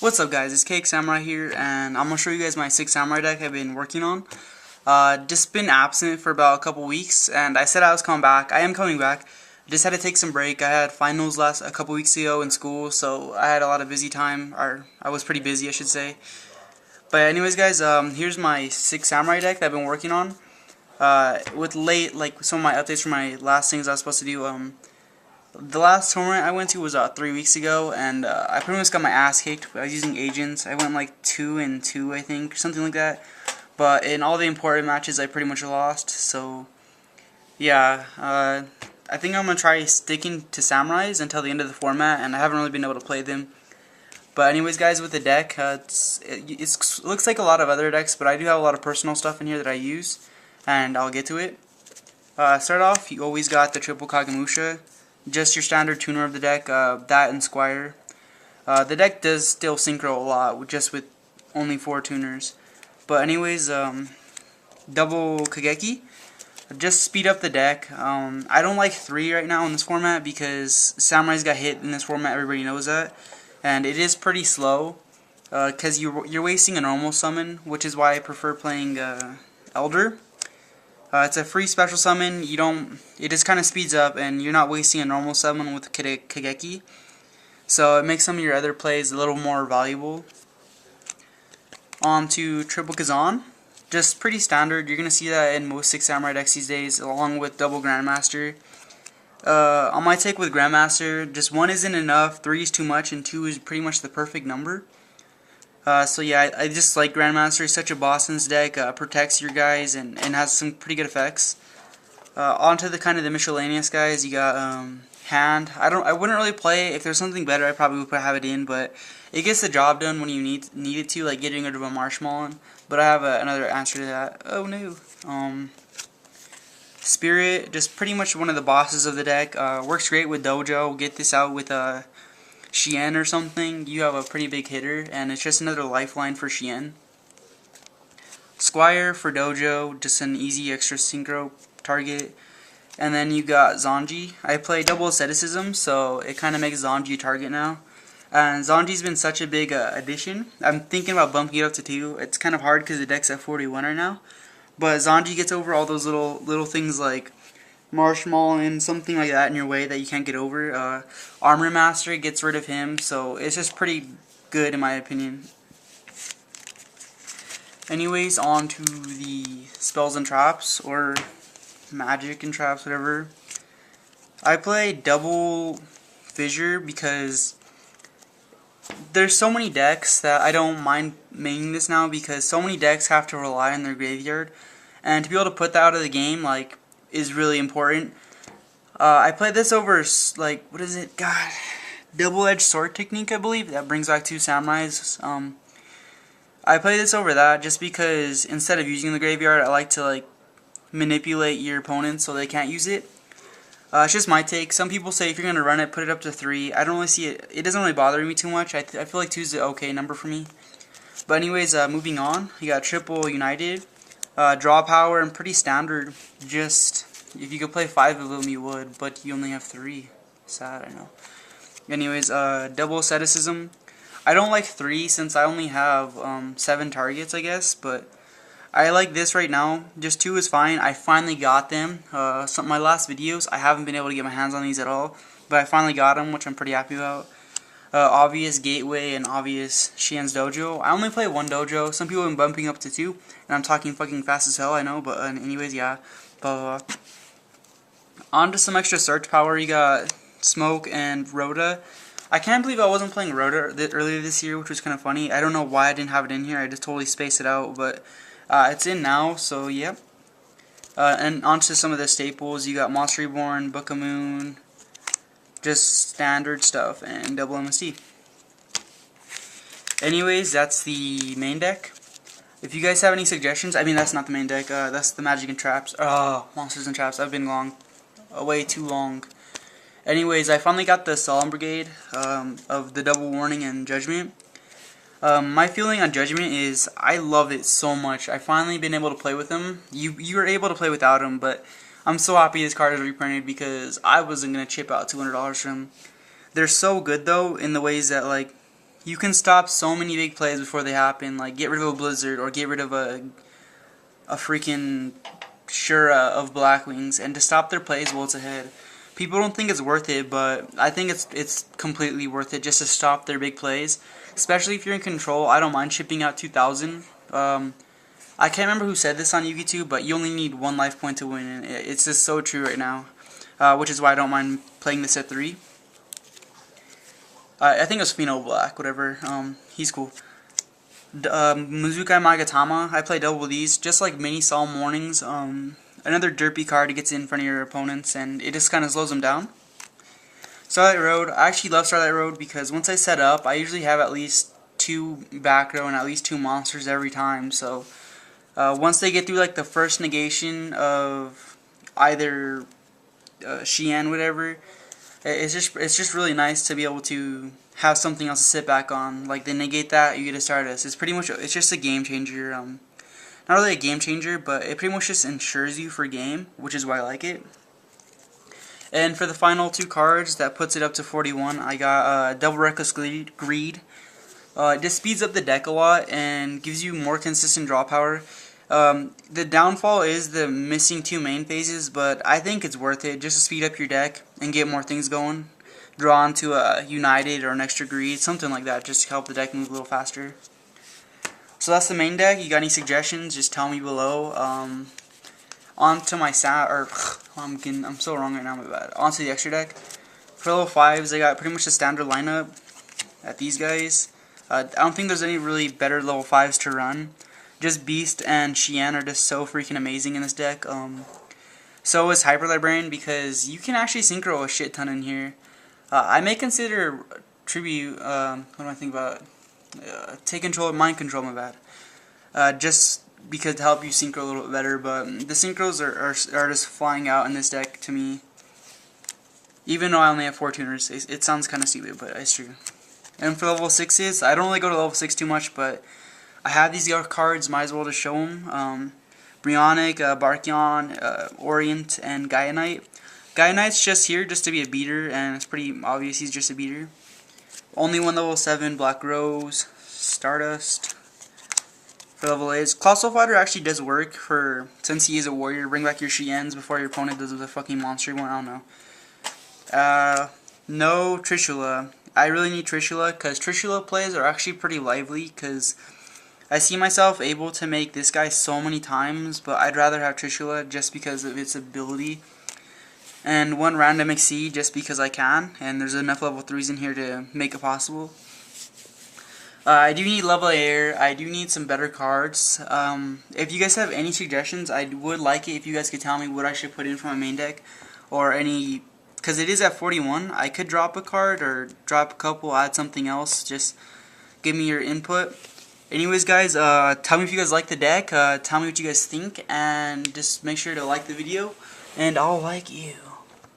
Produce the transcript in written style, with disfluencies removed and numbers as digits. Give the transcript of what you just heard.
What's up guys, it's Cake Samurai here, and I'm going to show you guys my 6 Samurai deck I've been working on. Just been absent for about a couple weeks, and I said I was coming back. I am coming back. Just had to take some break. I had finals a couple weeks ago in school, so I had a lot of busy time, or I was pretty busy I should say. But anyways guys, here's my 6 Samurai deck that I've been working on. With some of my updates from my last things I was supposed to do. The last tournament I went to was 3 weeks ago, and I pretty much got my ass kicked. I was using agents. I went like 2-2, I think, something like that. But in all the important matches, I pretty much lost. So, yeah, I think I'm gonna try sticking to samurais until the end of the format, and I haven't really been able to play them. But anyways, guys, with the deck, it looks like a lot of other decks, but I do have a lot of personal stuff in here that I use, and I'll get to it. Start off, you always got the triple Kagemusha. Just your standard tuner of the deck, that and Squire. The deck does still synchro a lot, just with only 4 tuners. But anyways, double Kageki. Just speed up the deck. I don't like 3 right now in this format because Samurais got hit in this format, everybody knows that. And it is pretty slow, because you're wasting a normal summon, which is why I prefer playing Elder. It's a free special summon. It just kind of speeds up, and you're not wasting a normal summon with Kageki. So it makes some of your other plays a little more valuable. On to triple Kazan. Just pretty standard. You're gonna see that in most 6 Samurai decks these days, along with double Grandmaster. On my take with Grandmaster, just 1 isn't enough, 3 is too much, and 2 is pretty much the perfect number. So yeah, I just like Grandmaster. He's such a boss in this deck. Protects your guys and has some pretty good effects. Onto the kind of the miscellaneous guys. You got Hand. I wouldn't really play it. If there's something better, I probably would have it in, but it gets the job done when you need it to, like getting rid of a Marshmallow. But I have another answer to that. Oh no. Spirit, just pretty much one of the bosses of the deck. Works great with Dojo. Get this out with Shien or something, you have a pretty big hitter, and it's just another lifeline for Shien. Squire for Dojo, just an easy extra synchro target. And then you got Zanji. I play double asceticism, so it kind of makes Zanji a target now. And Zanji's been such a big addition. I'm thinking about bumping it up to 2. It's kind of hard because the deck's at 41 right now. But Zanji gets over all those little things like Marshmallow and something like that in your way that you can't get over. Armor Master gets rid of him, so it's just pretty good in my opinion. Anyways, on to the spells and traps, or magic and traps, whatever. I play double Fissure because there's so many decks that I don't mind making this now, because so many decks have to rely on their graveyard, and to be able to put that out of the game, like, is really important. I played this over, like, what is it? God, double-edged sword technique, I believe. That brings back 2 samurais. I play this over that just because instead of using the graveyard, I like to, like, manipulate your opponents so they can't use it. It's just my take. Some people say if you're gonna run it, put it up to 3. I don't really see it. It doesn't really bother me too much. I feel like 2 is the okay number for me. But anyways, moving on. You got triple United. Draw power and pretty standard. Just if you could play 5 of them, you would, but you only have 3. Sad, I know. Anyways, double asceticism. I don't like 3 since I only have 7 targets, I guess, but I like this right now. Just 2 is fine. I finally got them. Some of my last videos, I haven't been able to get my hands on these at all, but I finally got them, which I'm pretty happy about. Obvious Gateway and obvious Shien's Dojo. I only play 1 Dojo. Some people have been bumping up to 2, and I'm talking fucking fast as hell, I know, but anyways, yeah. Blah, blah, blah. On to some extra search power. You got Smoke and Rhoda. I can't believe I wasn't playing Rhoda earlier this year, which was kind of funny. I don't know why I didn't have it in here. I just totally spaced it out, but it's in now, so yep. And onto some of the staples. You got Monster Reborn, Book of Moon, just standard stuff, and double MST. Anyways, that's the main deck. If you guys have any suggestions, I mean that's not the main deck, that's the Magic and Traps. Monsters and Traps. I've been way too long. Anyways, I finally got the Solemn Brigade of the Double Warning and Judgment. My feeling on Judgment is I love it so much. I finally been able to play with them. You were able to play without them, but I'm so happy this card is reprinted because I wasn't gonna chip out $200 for them. They're so good though in the ways that, like, you can stop so many big plays before they happen, like get rid of a Blizzard or get rid of a freaking Shura of Blackwings, and to stop their plays while it's ahead. People don't think it's worth it, but I think it's completely worth it just to stop their big plays, especially if you're in control. I don't mind shipping out 2,000. I can't remember who said this on YouTube, but you only need 1 life point to win, and it's just so true right now, which is why I don't mind playing this at 3. I think it was Pheno Black, whatever. He's cool. Muzukai Magatama, I play double with these, just like Mini Solemn Warnings. Another derpy card gets in front of your opponents, and it just kind of slows them down. Starlight Road, I actually love Starlight Road because once I set up, I usually have at least 2 back row and at least 2 monsters every time. So once they get through like the first negation of either Xian, whatever, it's just really nice to be able to have something else to sit back on. Like they negate that, you get a Stardust. It's just a game changer. Not really a game changer, but it pretty much just ensures you for game, which is why I like it. And for the final 2 cards, that puts it up to 41. I got Double Reckless Greed. It just speeds up the deck a lot and gives you more consistent draw power. The downfall is the missing 2 main phases, but I think it's worth it just to speed up your deck and get more things going. Draw into a United or an extra Greed, something like that, just to help the deck move a little faster. So that's the main deck. You got any suggestions? Just tell me below. On to my I'm so wrong right now, my bad. On to the extra deck. For level 5s, I got pretty much the standard lineup at these guys. I don't think there's any really better level 5s to run. Just Beast and Xian are just so freaking amazing in this deck. So is Hyper Librarian because you can actually synchro a shit ton in here. I may consider Tribute. What do I think about? Take control, mind control, my bad. Just because to help you synchro a little bit better, but the synchros are just flying out in this deck to me. Even though I only have 4 tuners, it sounds kind of stupid, but it's true. And for level 6s, I don't really go to level 6 too much, but I have these cards, might as well just show them. Brionac, Barkion, Orient, and Gaia Knight. Gaia Knight's just here just to be a beater, and it's pretty obvious he's just a beater. Only 1 level 7, Black Rose, Stardust. For level 8s, Colossal Fighter actually does work since he is a warrior. Bring back your Xians before your opponent does the fucking monster one. I don't know. No Trishula. I really need Trishula because Trishula plays are actually pretty lively because I see myself able to make this guy so many times, but I'd rather have Trishula just because of its ability. And 1 random Exceed just because I can, and there's enough level 3s in here to make it possible. I do need level air. I do need some better cards. If you guys have any suggestions, I would like it if you guys could tell me what I should put in for my main deck, or any, because it is at 41. I could drop a card or drop a couple, add something else. Just give me your input. Anyways, guys, tell me if you guys like the deck. Tell me what you guys think, and just make sure to like the video, and I'll like you.